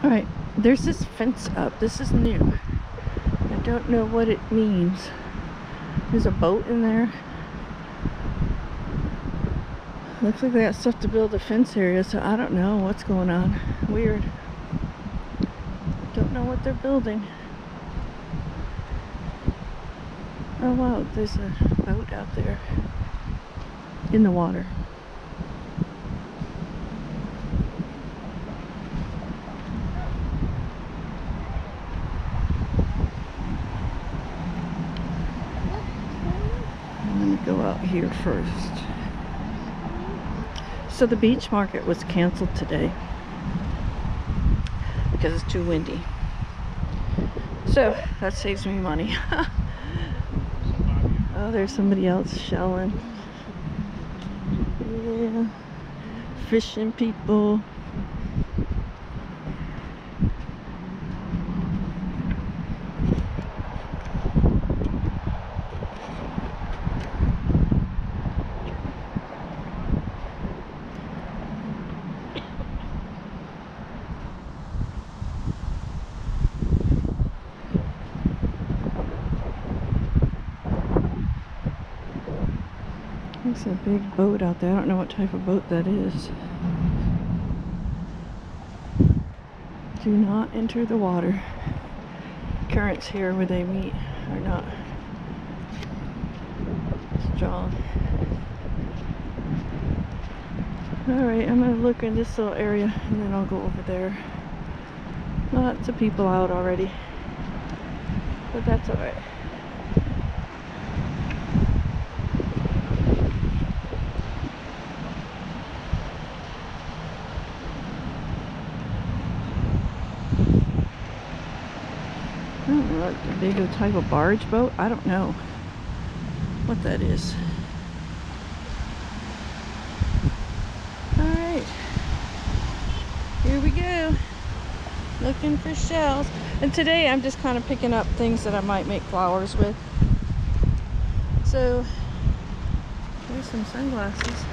Alright, there's this fence up. This is new. I don't know what it means. There's a boat in there. Looks like they got stuff to build a fence area, so I don't know what's going on. Weird. Don't know what they're building. Oh wow, there's a boat out there in the water. Go out here first. So the beach market was canceled today because it's too windy. So that saves me money. Oh, there's somebody else shelling. Yeah. Fishing people. There's a big boat out there. I don't know what type of boat that is. Do not enter the water. Currents here where they meet are not strong. Alright, I'm gonna look in this little area and then I'll go over there. Lots of people out already, but that's alright. I don't know what a big type of barge boat. I don't know what that is. Alright, here we go. Looking for shells. And today I'm just kind of picking up things that I might make flowers with. So there's some sunglasses.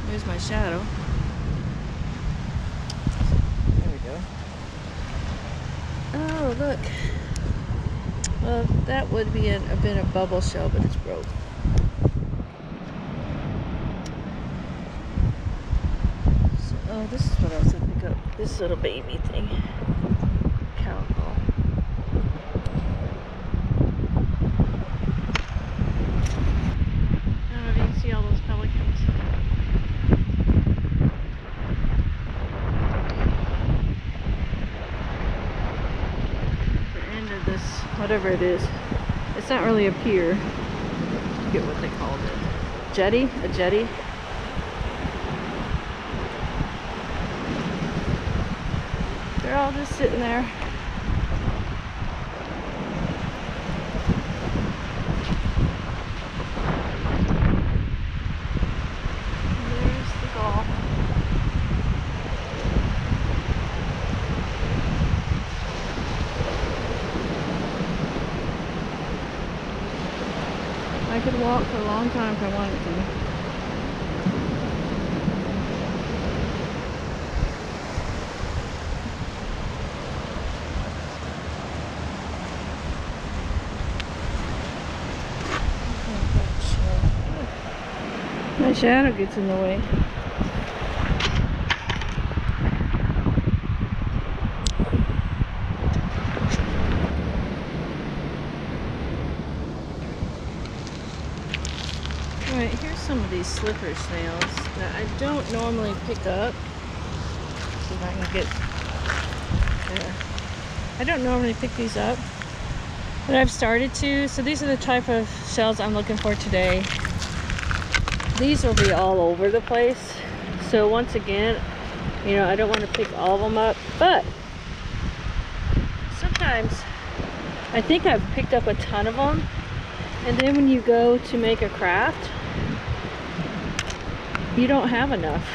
There's my shadow. There we go. Oh, look. Well, that would be a bit of bubble shell, but it's broke. So, oh, this is what I was going to pick up. This little baby thing. Cowbell. I don't know if you can see all those pelicans. Whatever it is, it's not really a pier. I forget what they called it. Jetty? A jetty? They're all just sitting there. There's the ball. I could walk for a long time if I wanted to. My shadow gets in the way. Alright, here's some of these slipper snails that I don't normally pick up. Let's see if I can get there. I don't normally pick these up, but I've started to. So these are the type of shells I'm looking for today. These will be all over the place. So once again, you know, I don't want to pick all of them up, but sometimes I think I've picked up a ton of them, and then when you go to make a craft, you don't have enough.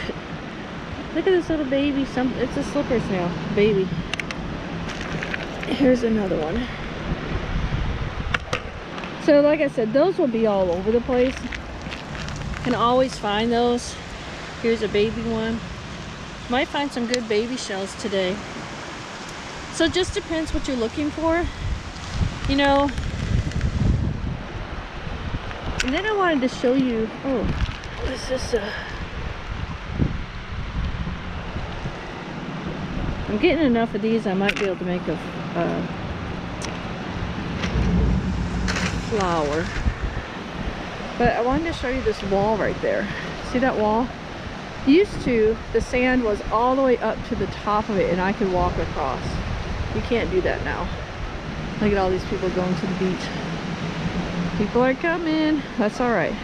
Look at this little baby. It's a slipper snail baby. Here's another one. So like I said, those will be all over the place. Can always find those. Here's a baby one. Might find some good baby shells today. So it just depends what you're looking for, you know. And then I wanted to show you, oh, what is this? I'm getting enough of these, I might be able to make a flower. But I wanted to show you this wall right there. See that wall? Used to, the sand was all the way up to the top of it and I could walk across. You can't do that now. Look at all these people going to the beach. People are coming. That's all right.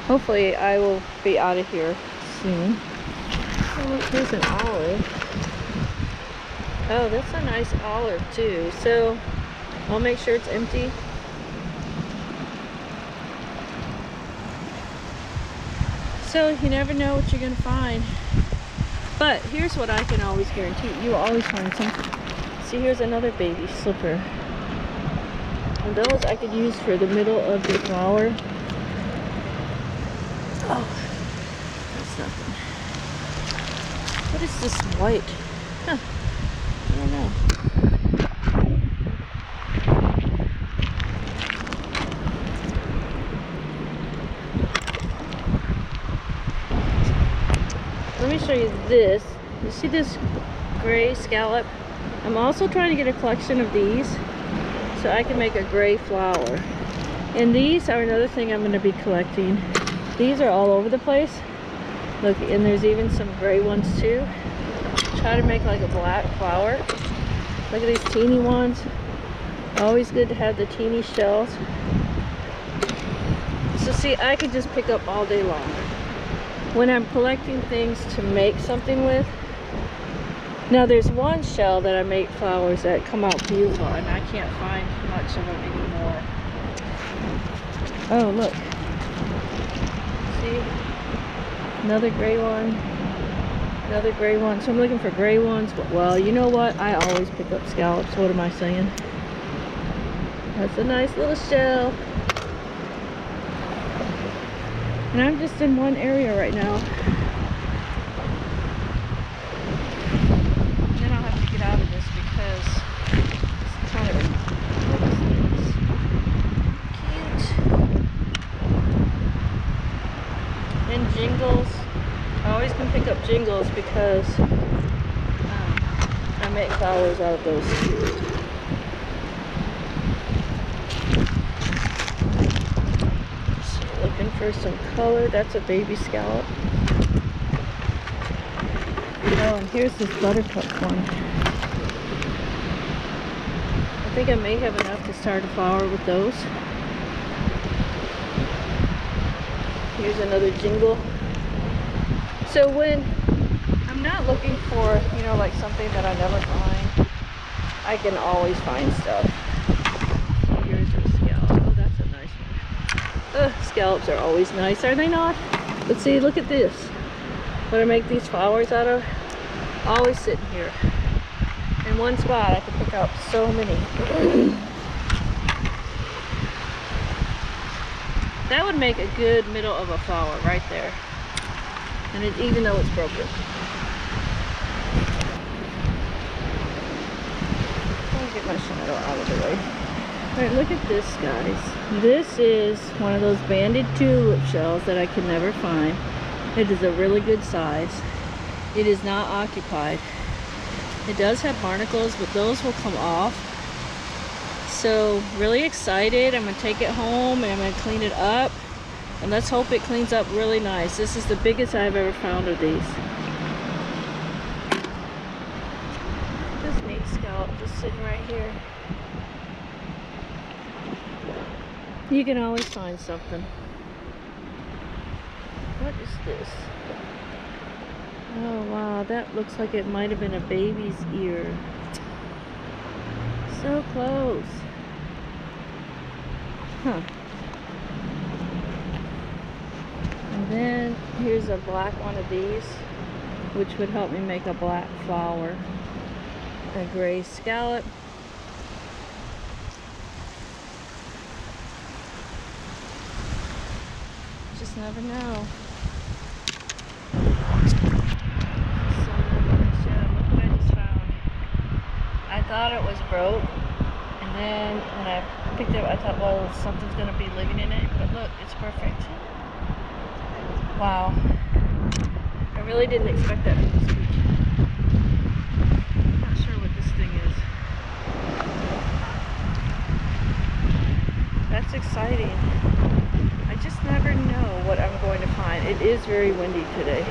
Hopefully I will be out of here soon. Oh, look, here's an olive. Oh, that's a nice olive too. So I'll make sure it's empty. So you never know what you're gonna find. But here's what I can always guarantee. You will always find something. See, here's another baby slipper. And those I could use for the middle of the flower. Oh, that's nothing. What is this white? Huh. I don't know. Let me show you this. You see this gray scallop? I'm also trying to get a collection of these so I can make a gray flower. And these are another thing I'm going to be collecting. These are all over the place. Look, and there's even some gray ones too. Try to make like a black flower. Look at these teeny ones. Always good to have the teeny shells. So see, I could just pick up all day long. When I'm collecting things to make something with. Now there's one shell that I make flowers that come out beautiful and I can't find much of them anymore. Oh, look. See? Another gray one. Another gray one. So I'm looking for gray ones. But, well, you know what? I always pick up scallops. What am I saying? That's a nice little shell. And I'm just in one area right now. And then I'll have to get out of this because it's kind of cute. And jingles. I always can pick up jingles because I make flowers out of those. Looking for some color. That's a baby scallop. Oh, and here's this buttercup one. I think I may have enough to start a flower with those. Here's another jingle. So when I'm not looking for, you know, like something that I never find, I can always find stuff. Here's a scallop. Oh, that's a nice one. Scallops are always nice, are they not? But see, look at this. What I make these flowers out of, always sitting here. In one spot, I can pick up so many. That would make a good middle of a flower right there. And it, even though it's broken. I'll get my shadow out of the way. Alright, look at this, guys. This is one of those banded tulip shells that I can never find. It is a really good size. It is not occupied. It does have barnacles, but those will come off. So, really excited. I'm going to take it home and I'm going to clean it up. And let's hope it cleans up really nice. This is the biggest I've ever found of these. This neat scallop just sitting right here. You can always find something. What is this? Oh wow, that looks like it might have been a baby's ear. So close. Huh. And then here's a black one of these, which would help me make a black flower. A gray scallop. Just never know. Some broke. And then when I picked it up, I thought, well, something's going to be living in it. But look, it's perfect. Wow. I really didn't expect that from this beach. I'm not sure what this thing is. That's exciting. I just never know what I'm going to find. It is very windy today.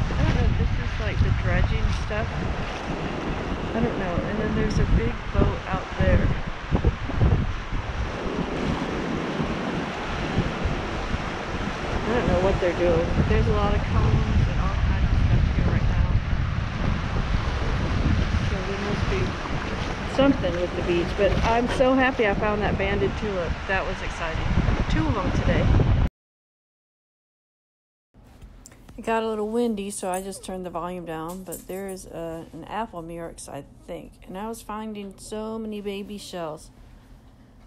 I don't know if this is like the dredging stuff. I don't know. And then there's a big boat out there. I don't know what they're doing. There's a lot of cones and all kinds of stuff here right now. So there must be something with the beach. But I'm so happy I found that banded tulip. That was exciting. 2 of them today. It got a little windy, so I just turned the volume down. But there is an apple murex, I think. And I was finding so many baby shells.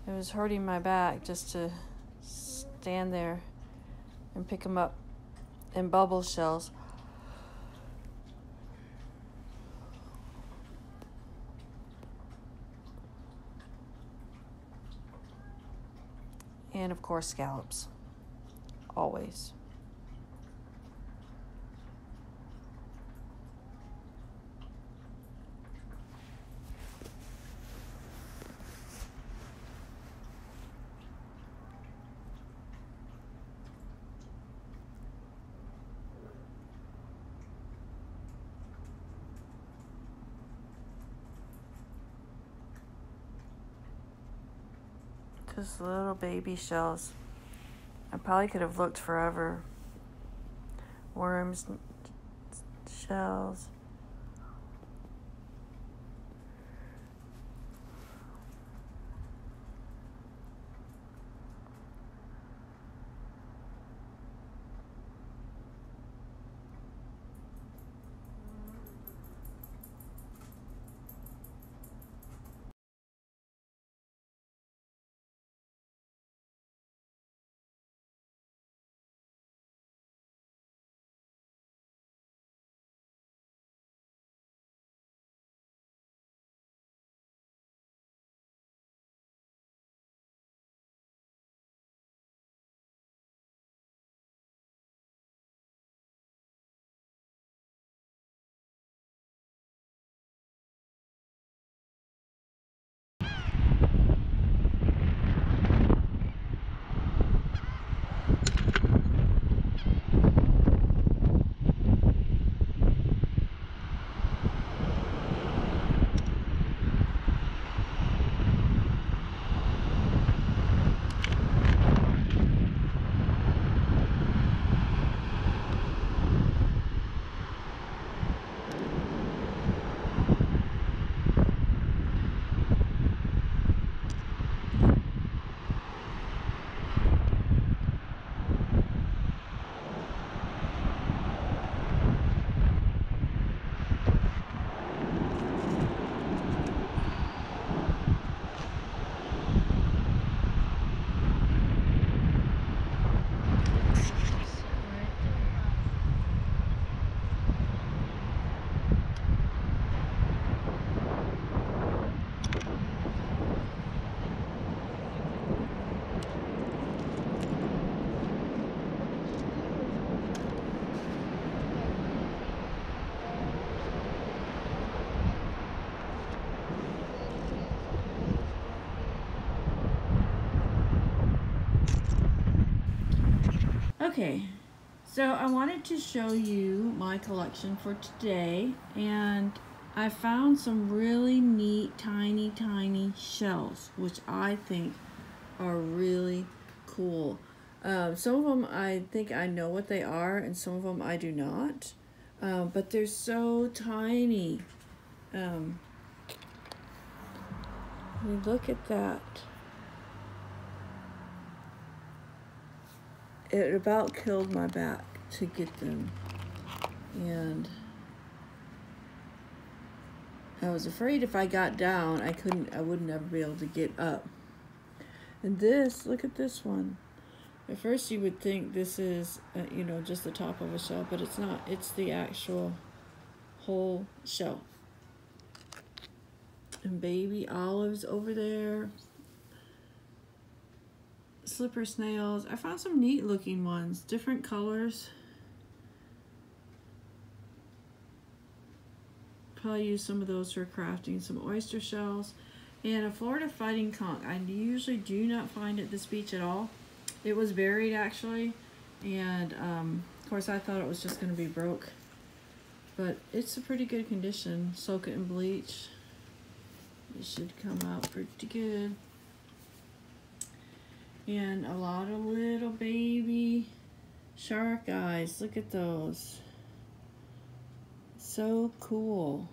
It was hurting my back just to stand there and pick them up in bubble shells. And of course scallops, always. Just little baby shells. I probably could have looked forever. Worms, shells. Okay, so I wanted to show you my collection for today, and I found some really neat tiny shells, which I think are really cool. Some of them I think I know what they are, and some of them I do not, but they're so tiny. Look at that. It about killed my back to get them, and I was afraid if I got down I would never be able to get up. And this, look at this one. At first you would think this is just the top of a shell, but it's not. It's the actual whole shell. And baby olives over there. Slipper snails. I found some neat looking ones, different colors. Probably use some of those for crafting. Some oyster shells. And a Florida fighting conch. I usually do not find at this beach at all. It was buried actually. And of course I thought it was just going to be broke. But it's a pretty good condition. Soak it in bleach. It should come out pretty good. And a lot of little baby shark eyes. Look at those. So cool.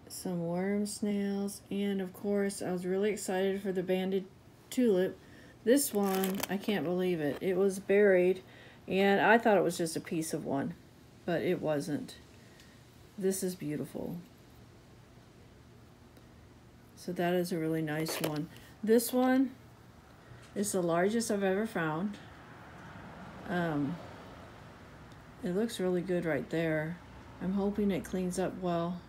Some worm snails. And of course, I was really excited for the banded tulip. This one, I can't believe it. It was buried, and I thought it was just a piece of one, but it wasn't. This is beautiful. So that is a really nice one. This one is the largest I've ever found. It looks really good right there. I'm hoping it cleans up well.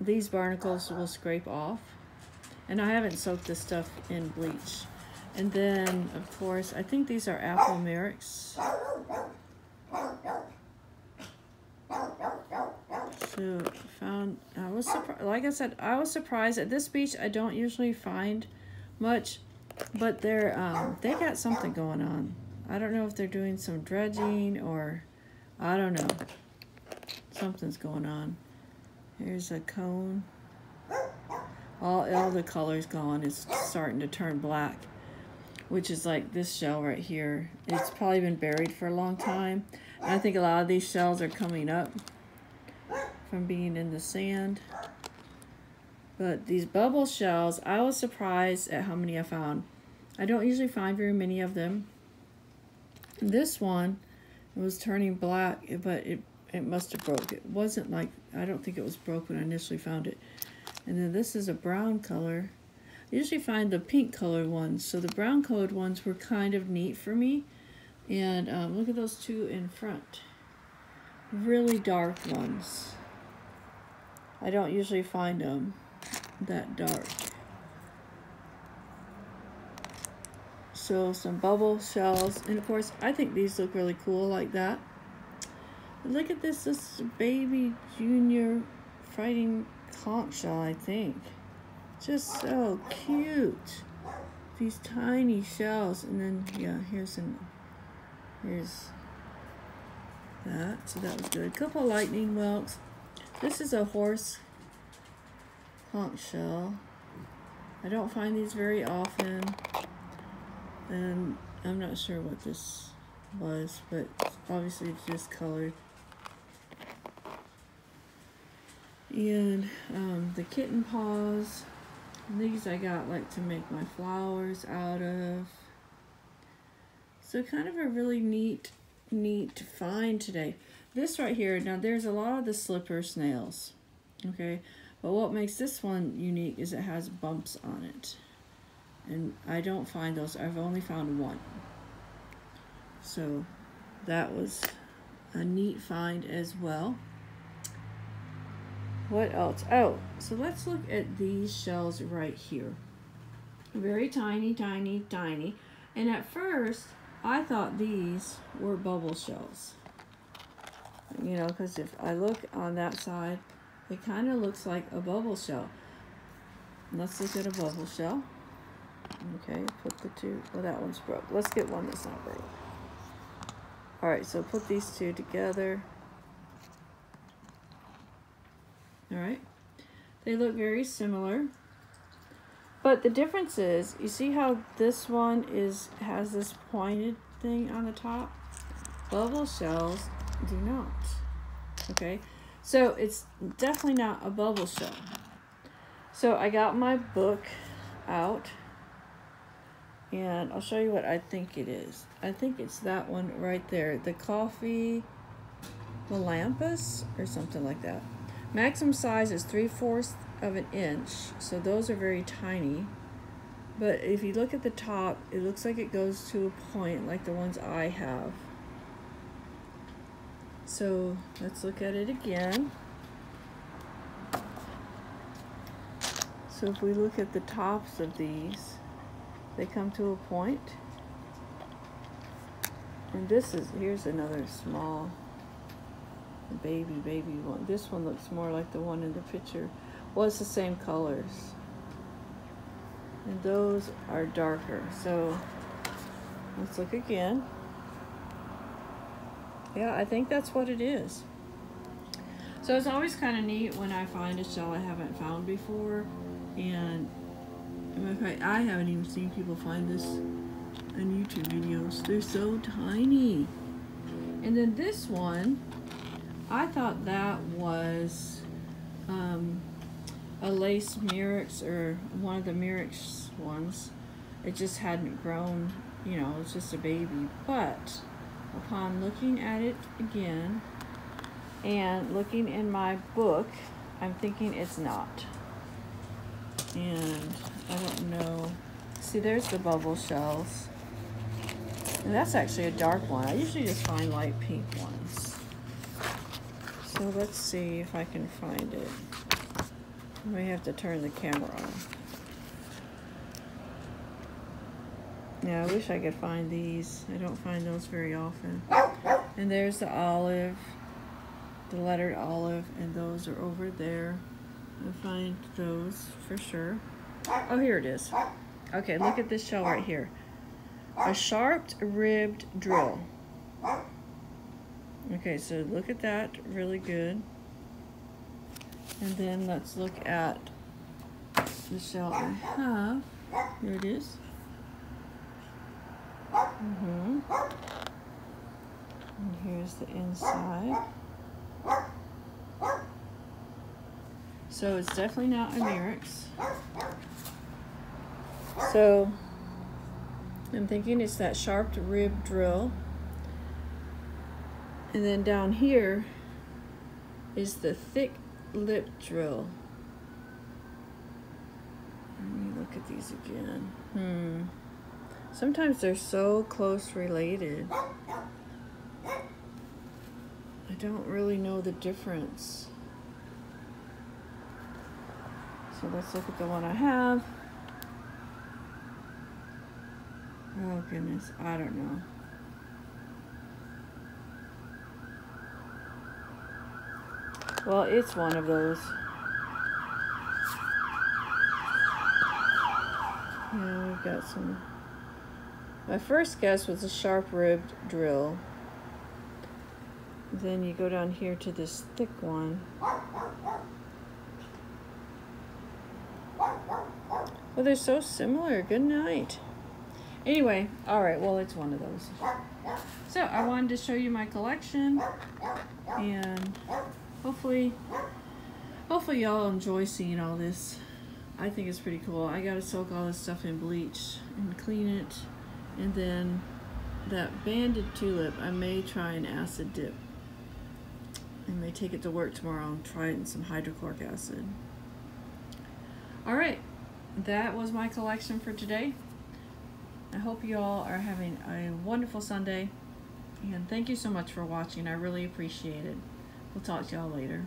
These barnacles will scrape off. And I haven't soaked this stuff in bleach. And then, of course, I think these are apple merricks. So, I was surprised, like I said, I was surprised. At this beach, I don't usually find much, but they're, they got something going on. I don't know if they're doing some dredging or, I don't know. Something's going on. Here's a cone. All the color's gone. It's starting to turn black, which is like this shell right here. It's probably been buried for a long time. And I think a lot of these shells are coming up from being in the sand. But these bubble shells, I was surprised at how many I found. I don't usually find very many of them. This one, it was turning black, but it must have broke. It wasn't like, I don't think it was broke when I initially found it. And then this is a brown color. I usually find the pink colored ones, so the brown colored ones were kind of neat for me. And look at those two in front. Really dark ones. I don't usually find them that dark. So some bubble shells, and of course I think these look really cool like that. But look at this baby junior fighting conch shell, I think. Just so cute. These tiny shells, and then yeah, here's that. So that was good. Couple lightning whelks. This is a horse conch shell. I don't find these very often, and I'm not sure what this was, but obviously it's just colored. And the kitten paws. These I got like to make my flowers out of. So kind of a really neat find today. This right here, now there's a lot of the slipper snails, okay? But what makes this one unique is it has bumps on it. And I don't find those, I've only found one. So that was a neat find as well. What else? Oh, so let's look at these shells right here. Very tiny, tiny, tiny. And at first, I thought these were bubble shells. You know, because if I look on that side, it kind of looks like a bubble shell. Let's look at a bubble shell. Okay, put the two, well that one's broke. Let's get one that's not broke. All right, so put these two together. All right, they look very similar, but the difference is, you see how this one has this pointed thing on the top? Bubble shells do not. Okay, so it's definitely not a bubble shell. So I got my book out, and I'll show you what I think it is. I think it's that one right there, the coffee melampus or something like that. Maximum size is 3/4 of an inch, so those are very tiny. But if you look at the top, it looks like it goes to a point like the ones I have. So let's look at it again. So if we look at the tops of these, they come to a point. And here's another small baby one. This one looks more like the one in the picture. Well, it's the same colors. And those are darker. So let's look again. Yeah, I think that's what it is. So it's always kind of neat when I find a shell I haven't found before. And I haven't even seen people find this on YouTube videos. They're so tiny. And then this one, I thought that was a lace murex, or one of the murex ones. It just hadn't grown, you know, it's just a baby. But upon looking at it again and looking in my book, I'm thinking it's not. And I don't know. See, there's the bubble shells. And that's actually a dark one. I usually just find light pink ones. So let's see if I can find it. I may have to turn the camera on. Yeah, I wish I could find these. I don't find those very often. And there's the olive, the lettered olive, and those are over there. I'll find those for sure. Oh, here it is. Okay, look at this shell right here. A sharp ribbed drill. Okay, so look at that really good. And then let's look at the shell I have. Here it is. And here's the inside. So it's definitely not a murex. So I'm thinking it's that sharp rib drill. And then down here is the thick lip drill. Let me look at these again. Sometimes they're so close related. I don't really know the difference. So let's look at the one I have. Oh goodness, I don't know. Well, it's one of those. Yeah, we've got some. My first guess was a sharp ribbed drill. Then you go down here to this thick one. Well, they're so similar. Good night. Anyway, all right, well, it's one of those. So I wanted to show you my collection, and hopefully y'all enjoy seeing all this. I think it's pretty cool. I gotta soak all this stuff in bleach and clean it, and then that banded tulip, I may try an acid dip. I may take it to work tomorrow and try it in some hydrochloric acid. All right, that was my collection for today. I hope you all are having a wonderful Sunday, and thank you so much for watching. I really appreciate it. We'll talk to y'all later.